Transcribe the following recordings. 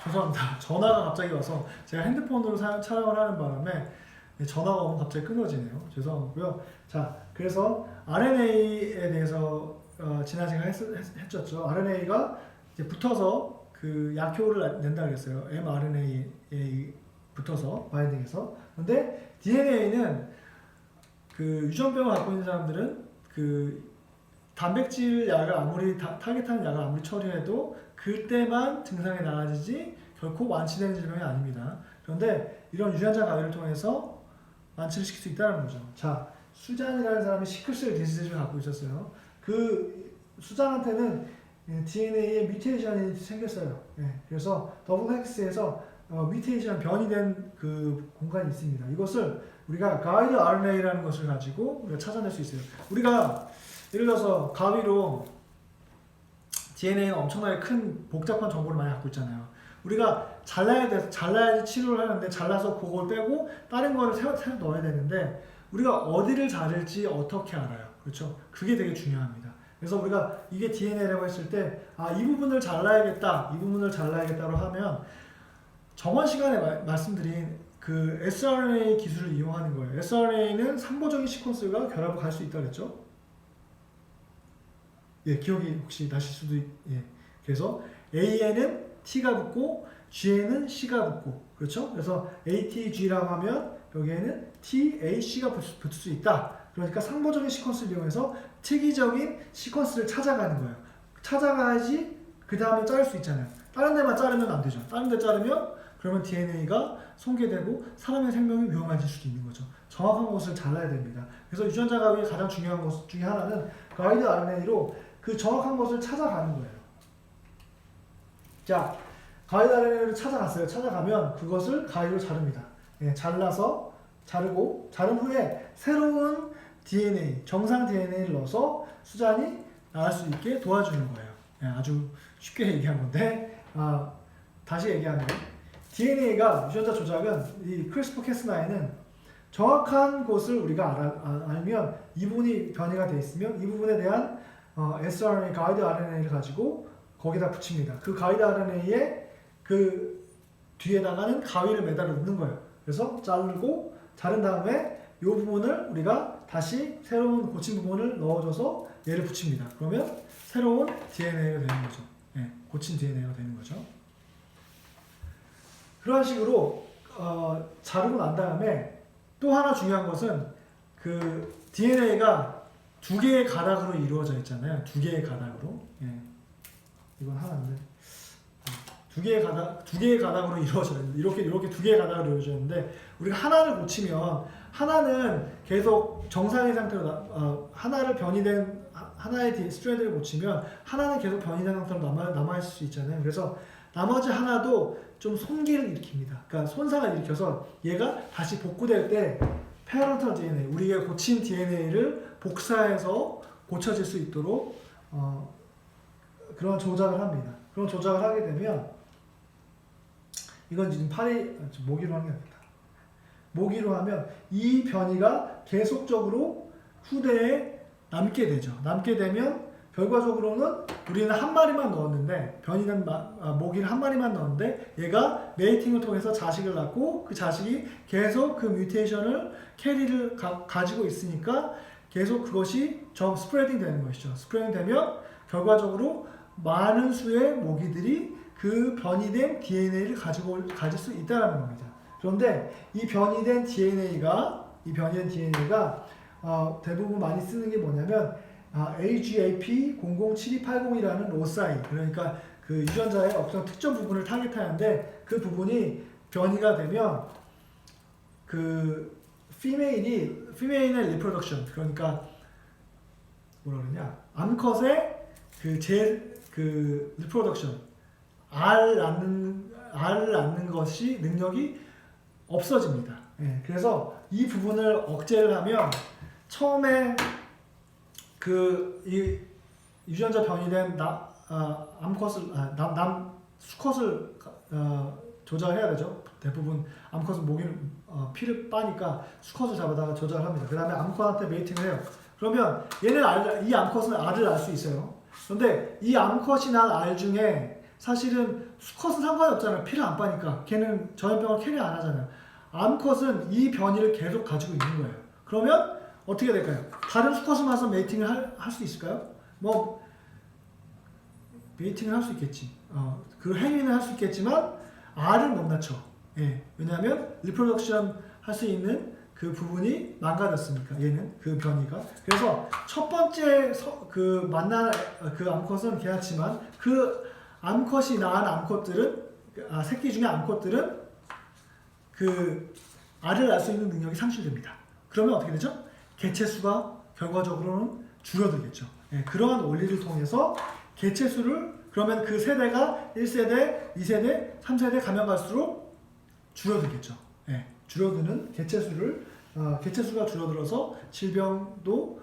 죄송합니다. 전화가 갑자기 와서 제가 핸드폰으로 촬영을 하는 바람에 전화가 오면 갑자기 끊어지네요. 죄송하고요. 자, 그래서 RNA에 대해서 지난 시간에 했었죠. RNA가 이제 붙어서 그 약효를 낸다 그랬어요. mRNA에 붙어서 바인딩해서. 근데 DNA는 그 유전병을 갖고 있는 사람들은 그 단백질 약을 아무리 타겟하는 약을 아무리 처리해도 그때만 증상이 나아지지 결코 완치되는 질병이 아닙니다. 그런데 이런 유전자 가위를 통해서 완치를 시킬 수 있다는 거죠. 자, 수잔이라는 사람이 시클셀 디지즈를 갖고 있었어요. 그 수잔한테는 DNA에 뮤테이션이 생겼어요. 그래서 더블 헬스에서 뮤테이션 변이 된 그 공간이 있습니다. 이것을 우리가 가이드 RNA라는 것을 가지고 우리가 찾아낼 수 있어요. 우리가 예를 들어서 가위로 DNA는 엄청나게 큰 복잡한 정보를 많이 갖고 있잖아요. 우리가 잘라야지 치료를 하는데 잘라서 그걸 빼고 다른 거를 새로 넣어야 되는데 우리가 어디를 자를지 어떻게 알아요? 그렇죠? 그게 되게 중요합니다. 그래서 우리가 이게 DNA라고 했을 때 이 부분을 잘라야겠다, 이 부분을 잘라야겠다로 하면 저번 시간에 말씀드린 그 sRNA 기술을 이용하는 거예요. sRNA는 3보적인 시퀀스가 결합을 갈 수 있다고 했죠? 예, 기억이 혹시 나실 수도 예. 그래서 A에는 T가 붙고 G에는 C가 붙고 그렇죠? 그래서 ATG라고 하면 여기에는 TAC가 붙을 수 있다. 그러니까 상보적인 시퀀스를 이용해서 특이적인 시퀀스를 찾아가는 거예요. 찾아가야지 그 다음에 자를 수 있잖아요. 다른 데만 자르면 안 되죠. 다른 데 자르면 그러면 DNA가 손괴되고 사람의 생명이 위험해질 수도 있는 거죠. 정확한 것을 잘라야 됩니다. 그래서 유전자 가위의 가장 중요한 것 중에 하나는 가이드 RNA로 그 정확한 것을 찾아가는 거예요. 자, 가이드 RNA를 찾아갔어요. 찾아가면 그것을 가위로 자릅니다. 잘라서 자르고 자른 후에 새로운 DNA, 정상 DNA를 넣어서 수잔이 나갈 수 있게 도와주는 거예요. 아주 쉽게 얘기한 건데 다시 얘기하면 DNA가 유전자 조작은 이 크리스퍼-캐스나이는 정확한 것을 우리가 알면 이 부분이 변이가 되어 있으면 이 부분에 대한 sRNA, 가이드 RNA를 가지고 거기다 붙입니다. 그 가이드 RNA에 그 뒤에다가는 가위를 매달아 놓는 거예요. 그래서 자른 다음에 이 부분을 우리가 다시 새로운 고친 부분을 넣어줘서 얘를 붙입니다. 그러면 새로운 DNA가 되는 거죠. 고친 DNA가 되는 거죠. 그런 식으로 자르고 난 다음에 또 하나 중요한 것은 그 DNA가 두 개의 가닥으로 이루어져 있잖아요. 두 개의 가닥으로. 이건 하나인데 두 개의 가닥으로 이루어져 있는데 이렇게 두 개의 가닥으로 이루어져 있는데 우리가 하나를 고치면 하나는 계속 정상의 상태로 하나를 변이된 하나의 스트랜드를 고치면 하나는 계속 변이된 상태로 남아 있을 수 있잖아요. 그래서 나머지 하나도 좀 손괴를 일으킵니다. 그러니까 손상을 일으켜서 얘가 다시 복구될 때 페어런탈 DNA, 우리가 고친 DNA를 복사해서 고쳐질 수 있도록 그런 조작을 합니다. 그런 조작을 하게 되면 이건 지금 모기로 하는 게 아닙니다. 모기로 하면 이 변이가 계속적으로 후대에 남게 되죠. 남게 되면 결과적으로는 우리는 한 마리만 넣었는데 변이는 모기를 한 마리만 넣었는데 얘가 메이팅을 통해서 자식을 낳고 그 자식이 계속 그 뮤테이션을 캐리를 가지고 있으니까 계속 그것이 스프레딩 되는 것이죠. 스프레딩 되면 결과적으로 많은 수의 모기들이 그 변이된 DNA를 가질 수 있다는 겁니다. 그런데 이 변이된 DNA가 대부분 많이 쓰는 게 뭐냐면 AGAP 007280이라는 로사이, 그러니까 그 유전자의 어떤 특정 부분을 타겟하는데 그 부분이 변이가 되면 그 피메인의 리프로덕션, 그러니까 뭐라 그러냐, 암컷의 그 리프로덕션, 알을 낳는 것이 능력이 없어집니다. 그래서 이 부분을 억제를 하면 처음에 이 유전자 변이된 수컷을 조작해야 되죠. 대부분 암컷은 피를 빠니까 수컷을 잡아다가 조작을 합니다. 그 다음에 암컷한테 메이팅을 해요. 그러면 이 암컷은 알을 낳을 수 있어요. 그런데 이 암컷이 낳은 알 중에 사실은 수컷은 상관이 없잖아요. 피를 안 빠니까. 걔는 전염병을 캐리 안 하잖아요. 암컷은 이 변이를 계속 가지고 있는 거예요. 그러면 어떻게 될까요? 다른 수컷을 만나서 메이팅을 할 수 있을까요? 뭐 메이팅을 할 수 있겠지. 그 행위는 할 수 있겠지만 알은 못 낳죠. 예. 왜냐하면 리프로덕션 할 수 있는 그 부분이 망가졌으니까 얘는 그 변이가. 그래서 첫 번째 그 만난 그 암컷은 괜찮지만 그 암컷이 낳은 암컷들은 새끼 중에 암컷들은 그 알을 낳을 수 있는 능력이 상실됩니다. 그러면 어떻게 되죠? 개체수가 결과적으로는 줄어들겠죠. 예, 그러한 원리를 통해서 개체수를 그러면 그 세대가 1세대, 2세대, 3세대 가면 갈수록 줄어들겠죠. 예, 줄어드는 개체수가 줄어들어서 질병도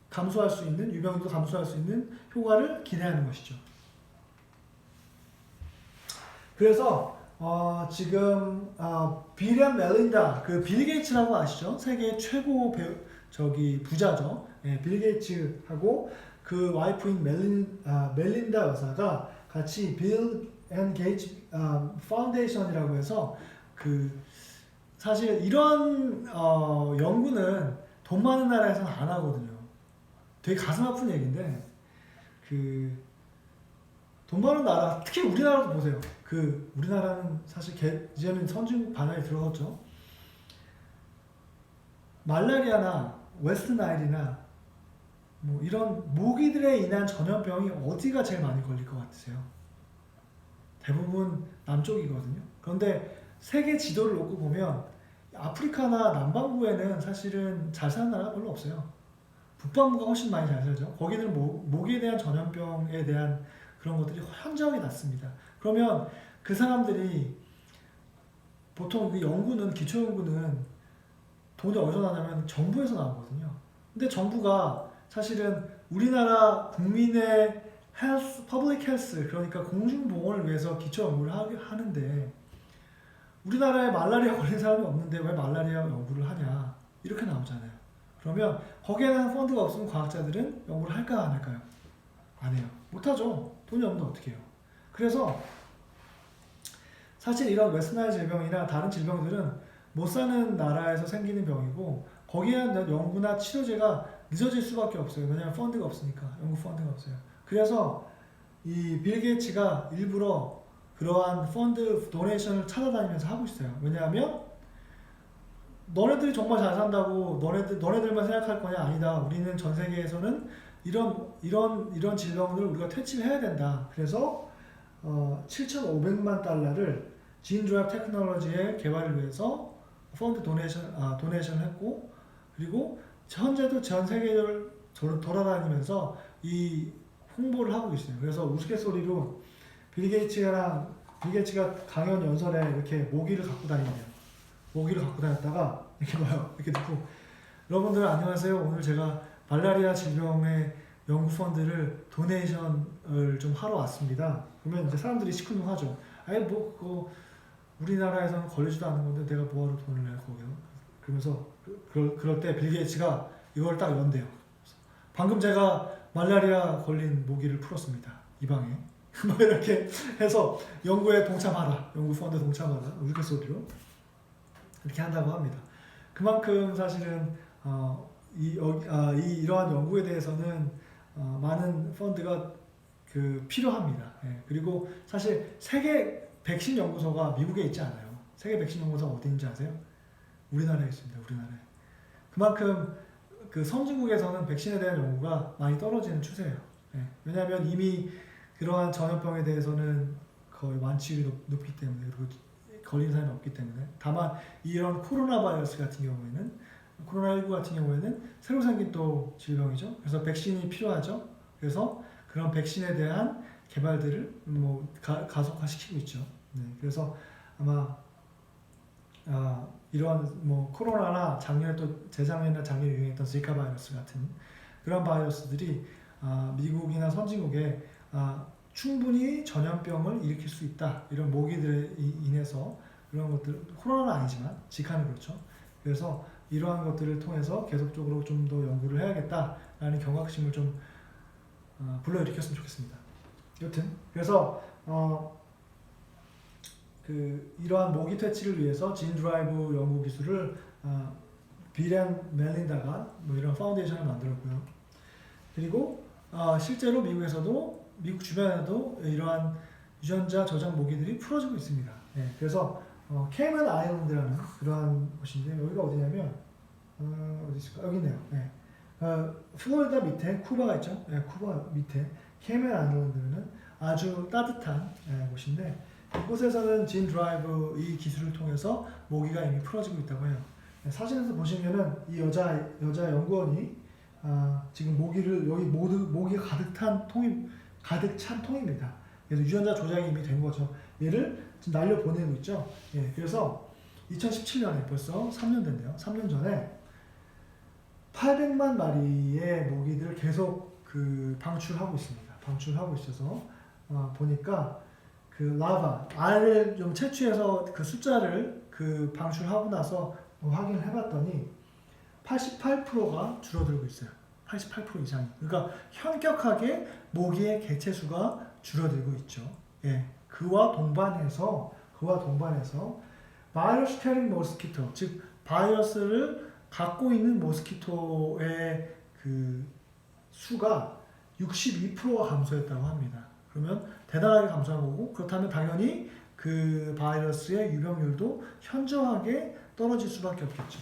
감소할 수 있는, 유병도 감소할 수 있는 효과를 기대하는 것이죠. 그래서 지금 빌 앤 멜린다, 그 빌 게이츠라고 아시죠? 세계 최고 부자죠. 예, 빌 게이츠하고 그 와이프인 멜린다 여사가 같이 빌 앤 게이츠 파운데이션이라고 해서 그 사실 이런 연구는 돈 많은 나라에서는 안 하거든요. 되게 가슴 아픈 얘기인데 그 돈 많은 나라, 특히 우리나라도 보세요. 그 우리나라는 사실 이제는 선진국 반열에 들어갔죠. 말라리아나 웨스트나일이나 뭐 이런 모기들에 인한 전염병이 어디가 제일 많이 걸릴 것 같으세요? 대부분 남쪽이거든요. 그런데 세계 지도를 놓고 보면 아프리카나 남반구에는 사실은 잘 사는 나라가 별로 없어요. 북반구가 훨씬 많이 잘 살죠. 거기는 모기에 대한 전염병에 대한 그런 것들이 현저하게 낮습니다. 그러면 그 사람들이 보통 그 연구는, 기초 연구는 돈이 어디서 나냐면 정부에서 나오거든요. 근데 정부가 사실은 우리나라 국민의 퍼블릭 헬스, 그러니까 공중보건을 위해서 기초 연구를 하는데 우리나라에 말라리아 걸린 사람이 없는데 왜 말라리아 연구를 하냐, 이렇게 나오잖아요. 그러면 거기에는 펀드가 없으면 과학자들은 연구를 할까 안 할까요? 안 해요. 못하죠. 돈이 없는데 어떻게 해요. 그래서 사실 이런 웨스트나일 질병이나 다른 질병들은 못 사는 나라에서 생기는 병이고 거기에 대한 연구나 치료제가 늦어질 수밖에 없어요. 왜냐하면 펀드가 없으니까. 연구 펀드가 없어요. 그래서 이 빌 게이츠가 일부러 그러한 펀드 도네이션을 찾아다니면서 하고 있어요. 왜냐하면 너네들이 정말 잘 산다고 너네들만 생각할 거냐? 아니다. 우리는 전 세계에서는 이런 질병들을 우리가 퇴치를 해야 된다. 그래서 7,500만 달러를 진조합 테크놀로지의 개발을 위해서 펀드 도네이션을 했고, 그리고 현재도 전 세계를 돌아다니면서 이 홍보를 하고 있어요. 그래서 우스갯소리로 빌 게이츠가 강연 연설에 이렇게 모기를 갖고 다니네요. 모기를 갖고 다녔다가 이렇게 봐요. 이렇게 듣고, 여러분들 안녕하세요. 오늘 제가 말라리아 질병의 연구 펀드를 도네이션을 좀 하러 왔습니다. 그러면 이제 사람들이 시큰둥하죠. 아니 뭐 그거 우리나라에서는 걸리지도 않는 건데 내가 뭐하러 돈을 내 거기요. 그러면서 그럴 때 빌 게이츠가 이걸 딱 연대요. 방금 제가 말라리아 걸린 모기를 풀었습니다. 이 방에. 뭐 이렇게 해서 연구에 동참하라. 연구 펀드 동참하라. 우스갯소리로 이렇게 한다고 합니다. 그만큼 사실은 이러한 연구에 대해서는 많은 펀드가 필요합니다. 예, 그리고 사실 세계 백신 연구소가 미국에 있지 않아요. 세계 백신 연구소가 어디 있는지 아세요? 우리나라에 있습니다. 우리나라에. 그만큼 그 선진국에서는 백신에 대한 연구가 많이 떨어지는 추세예요. 예, 왜냐하면 이미 그러한 전염병에 대해서는 거의 완치율이 높기 때문에, 그리고 걸린 사람이 없기 때문에. 다만 이런 코로나 바이러스 같은 경우에는, 코로나19 같은 경우에는 새로 생긴 또 질병이죠. 그래서 백신이 필요하죠. 그래서 그런 백신에 대한 개발들을 가속화시키고 있죠. 네, 그래서 아마 이러한 코로나나 재작년이나 작년에 유행했던 지카 바이러스 같은 그런 바이러스들이 미국이나 선진국에 충분히 전염병을 일으킬 수 있다. 이런 모기들에 인해서 그런 것들, 코로나는 아니지만 지카는 그렇죠. 그래서 이러한 것들을 통해서 계속적으로 좀 더 연구를 해야겠다라는 경각심을 좀 불러일으켰으면 좋겠습니다. 여튼 그래서 이러한 모기 퇴치를 위해서 진 드라이브 연구 기술을 빌앤 멜린다가 뭐 이런 파운데이션을 만들었고요. 그리고 실제로 미국 주변에도 이러한 유전자 저장 모기들이 풀어지고 있습니다. 네, 그래서 케이먼 아일랜드라는 그러한 곳인데 여기가 어디냐면 어디 있을까? 여기 있네요. 네. 플로리다 밑에 쿠바가 있죠. 네, 쿠바 밑에 케이먼 아일랜드는 아주 따뜻한 곳인데 이곳에서는 진 드라이브 이 기술을 통해서 모기가 이미 풀어지고 있다고 해요. 네, 사진에서 보시면은 이 여자 연구원이 지금 모기를 여기 모기가 가득 찬 통입니다. 그래서 유전자 조작이 이미 된 거죠. 얘를 지금 날려 보내고 있죠. 예, 그래서 2017년에 벌써 3년 됐네요. 3년 전에 800만 마리의 모기들을 계속 방출하고 있습니다. 방출하고 있어서 보니까 알을 좀 채취해서 그 숫자를 방출하고 나서 확인을 해봤더니 88%가 줄어들고 있어요. 88% 이상이. 그러니까 현격하게 모기의 개체 수가 줄어들고 있죠. 예, 그와 동반해서 바이러스 캐링 모스키토, 즉 바이러스를 갖고 있는 모스키토의 수가 62%가 감소했다고 합니다. 그러면 대단하게 감소한 거고, 그렇다면 당연히 그 바이러스의 유병률도 현저하게 떨어질 수밖에 없겠죠.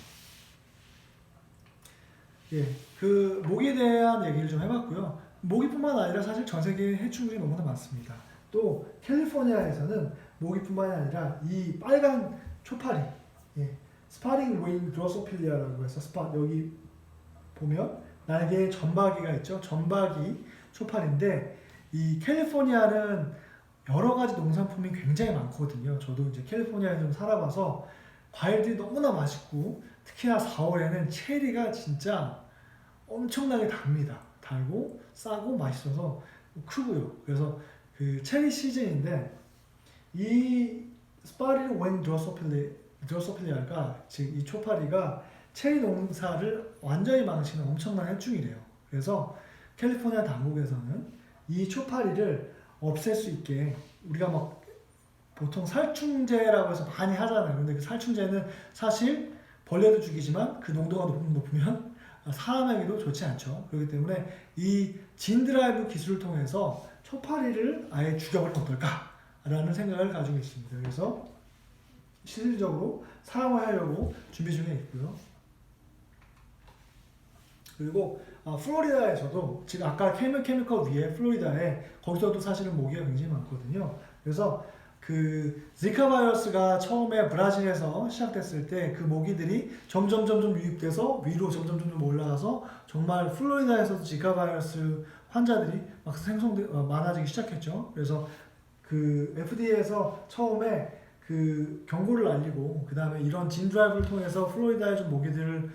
예, 모기에 대한 얘기를 좀 해봤고요. 모기뿐만 아니라 사실 전 세계에 해충들이 너무나 많습니다. 또 캘리포니아에서는 모기뿐만이 아니라 이 빨간 초파리, 스파링 윙 드로소필리아라고 해서 여기 보면 날개에 점박이가 있죠. 점박이 초파리인데 이 캘리포니아는 여러 가지 농산품이 굉장히 많거든요. 저도 이제 캘리포니아에 좀 살아봐서 과일들이 너무나 맛있고 특히나 4월에는 체리가 진짜 엄청나게 답니다. 달고 싸고 맛있어서 크고요. 그래서 체리 시즌인데 이 스파링 윙 드로소필리아가 즉 이 초파리가 체리 농사를 완전히 망치는 엄청난 해충이래요. 그래서 캘리포니아 당국에서는 이 초파리를 없앨 수 있게 우리가 막 보통 살충제라고 해서 많이 하잖아요. 근데 그 살충제는 사실 벌레도 죽이지만 그 농도가 높으면 사람에게도 좋지 않죠. 그렇기 때문에 이 진드라이브 기술을 통해서 초파리를 아예 죽여버리면 어떨까라는 생각을 가지고 있습니다. 그래서 실질적으로 사용을 하려고 준비 중에 있고요. 그리고 플로리다에서도 지금 아까 케미컬 위에 플로리다에 거기서도 사실은 모기가 굉장히 많거든요. 그래서 지카 바이러스가 처음에 브라질에서 시작됐을 때 그 모기들이 점점 유입돼서 위로 점점 올라가서 정말 플로리다에서도 지카 바이러스 환자들이 막 많아지기 시작했죠. 그래서 FDA에서 처음에 경고를 알리고 그 다음에 이런 진 드라이브를 통해서 플로리다에 좀 모기들을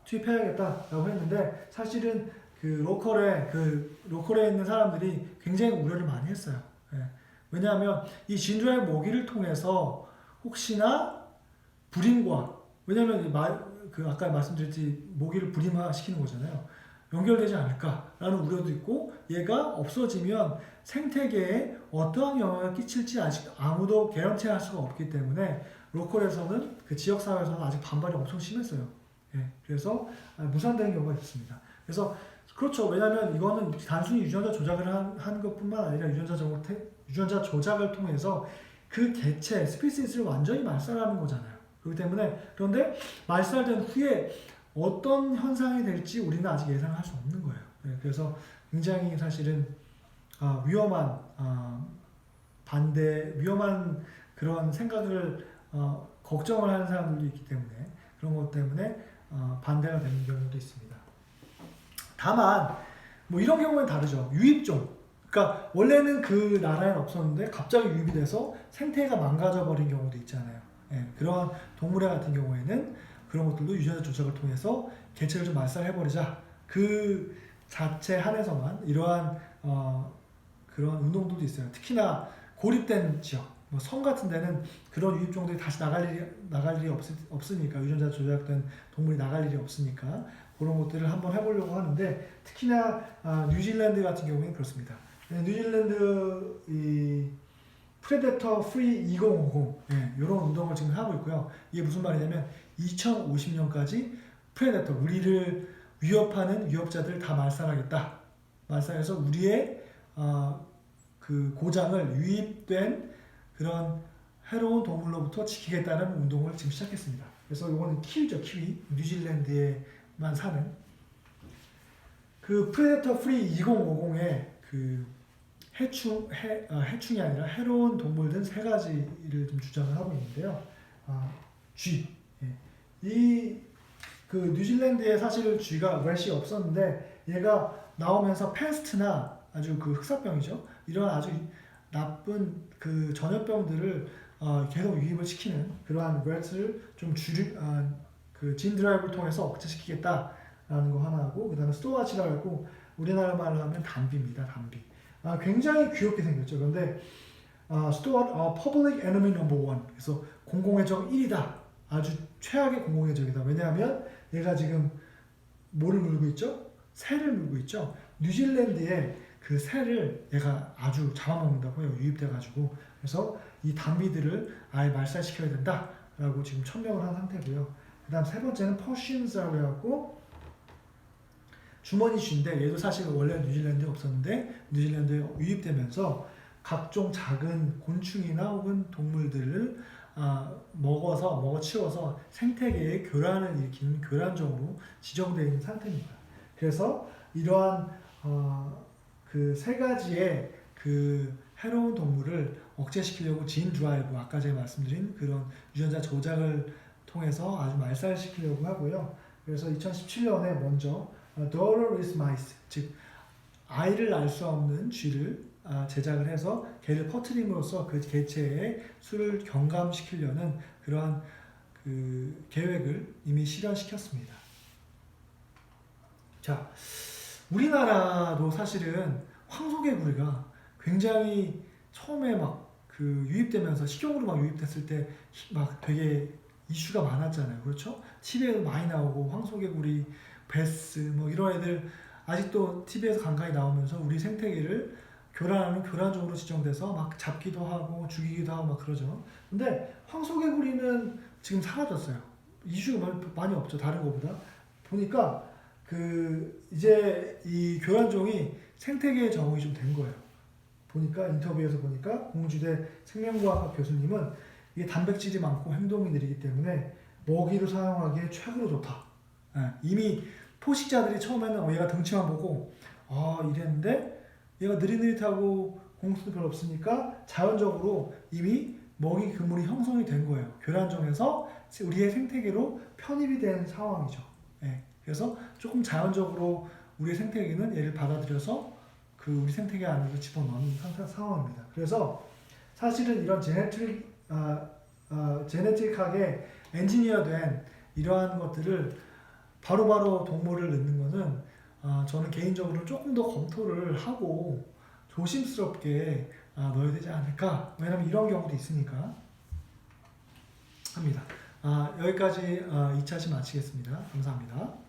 투입해야겠다라고 했는데 사실은 로컬에 있는 사람들이 굉장히 우려를 많이 했어요. 예. 왜냐하면 이 진 드라이브 모기를 통해서 혹시나 왜냐하면 아까 말씀드렸듯이 모기를 불임화시키는 거잖아요. 연결되지 않을까라는 우려도 있고 얘가 없어지면 생태계에 어떠한 영향을 끼칠지 아직 아무도 개런티할 수가 없기 때문에 로컬에서는 지역사회에서는 아직 반발이 엄청 심했어요. 예, 그래서 무산되는 경우가 있습니다. 그래서 그렇죠. 왜냐하면 이거는 단순히 유전자 조작을 한 것뿐만 아니라 유전자 조작을 통해서 그 개체, 스피시스를 완전히 말살하는 거잖아요. 그렇기 때문에 그런데 말살된 후에 어떤 현상이 될지 우리는 아직 예상할 수 없는 거예요. 네, 그래서 굉장히 사실은 위험한 그런 생각을 걱정을 하는 사람들도 있기 때문에 그런 것 때문에 반대가 되는 경우도 있습니다. 다만 뭐 이런 경우는 다르죠. 유입종. 그러니까 원래는 그 나라에는 없었는데 갑자기 유입이 돼서 생태가 망가져 버린 경우도 있잖아요. 예, 그런 동물애 같은 경우에는 그런 것들도 유전자 조작을 통해서 개체를 좀 말살해버리자. 그 자체 한에서만 이러한 그런 운동들도 있어요. 특히나 고립된 지역, 뭐 섬 같은 데는 그런 유입종들이 다시 나갈 일이 없으니까 유전자 조작된 동물이 나갈 일이 없으니까 그런 것들을 한번 해보려고 하는데 특히나 뉴질랜드 같은 경우에는 그렇습니다. 뉴질랜드 이 프레데터 프리 2050 이런 운동을 지금 하고 있고요. 이게 무슨 말이냐면 2050년까지 프레데터 우리를 위협하는 위협자들 다 말살하겠다. 말살해서 우리의 그 고장을 유입된 그런 해로운 동물로부터 지키겠다는 운동을 지금 시작했습니다. 그래서 이거는 키위죠, 키위. 뉴질랜드에만 사는 그 프레데터 프리 2050의 그 해충이 아니라 해로운 동물들 세 가지를 좀 주장을 하고 있는데요. 쥐. 그 뉴질랜드에 사실 쥐가 랫이 없었는데 얘가 나오면서 패스트나 아주 그 흑사병이죠. 이런 아주 나쁜 그 전염병들을 계속 유입을 시키는 그러한 랫을 좀 그 진 드라이브를 통해서 억제시키겠다라는 거 하나하고 그다음에 스토아치라고 하고 우리나라 말로 하면 담비입니다. 담비. 굉장히 귀엽게 생겼죠. 그런데 스토어 퍼블릭 에너미 넘버 원. 그래서 공공의 적 1이다. 아주 최악의 공공의 적이다. 왜냐하면 얘가 지금 뭐를 물고 있죠? 새를 물고 있죠. 뉴질랜드에 그 새를 얘가 아주 잡아먹는다고 해요. 유입돼가지고. 그래서 이 담비들을 아예 말살시켜야 된다라고 지금 천명을 한 상태고요. 그 다음 세 번째는 퍼시움스라고 해갖고 주머니 쥐인데 얘도 사실 원래 뉴질랜드에 없었는데 뉴질랜드에 유입되면서 각종 작은 곤충이나 혹은 동물들을 먹어치워서 생태계에 교란을 일으키는 교란종으로 지정되어 있는 상태입니다. 그래서 이러한 그 세 가지의 그 해로운 동물을 억제시키려고 진 드라이브 아까 제가 말씀드린 그런 유전자 조작을 통해서 아주 말살시키려고 하고요. 그래서 2017년에 먼저 Daughter Mice, 즉 아이를 낳을 수 없는 쥐를 제작을 해서 개를 퍼뜨림으로써 그 개체의 수를 경감시키려는 그러한 그 계획을 이미 실현시켰습니다. 자, 우리나라도 사실은 황소개구리가 굉장히 처음에 막 그 유입되면서 식용으로 막 유입됐을 때 막 되게 이슈가 많았잖아요. 그렇죠? TV에도 많이 나오고 황소개구리, 베스 뭐 이런 애들 아직도 TV에서 간간히 나오면서 우리 생태계를 교란하는 교란종으로 지정돼서 막 잡기도 하고 죽이기도 하고 막 그러죠. 근데 황소개구리는 지금 사라졌어요. 이슈가 많이 없죠. 다른 것보다. 보니까 그 이제 이 교란종이 생태계에 적응이 좀 된 거예요. 보니까 인터뷰에서 보니까 공주대 생명과학 교수님은 이게 단백질이 많고 행동이 느리기 때문에 먹이로 사용하기에 최고로 좋다. 이미 포식자들이 처음에는 얘가 덩치만 보고 이랬는데 얘가 느릿느릿하고 공수도 별로 없으니까 자연적으로 이미 먹이 그물이 형성이 된 거예요. 교란종에서 우리의 생태계로 편입이 된 상황이죠. 그래서 조금 자연적으로 우리의 생태계는 얘를 받아들여서 그 우리 생태계 안으로 집어넣는 상황입니다. 그래서 사실은 이런 제네틱하게 엔지니어된 이러한 것들을 바로바로 동물을 넣는 것은 저는 개인적으로 조금 더 검토를 하고 조심스럽게 넣어야 되지 않을까. 왜냐하면 이런 경우도 있으니까 합니다. 여기까지 2차시 마치겠습니다. 감사합니다.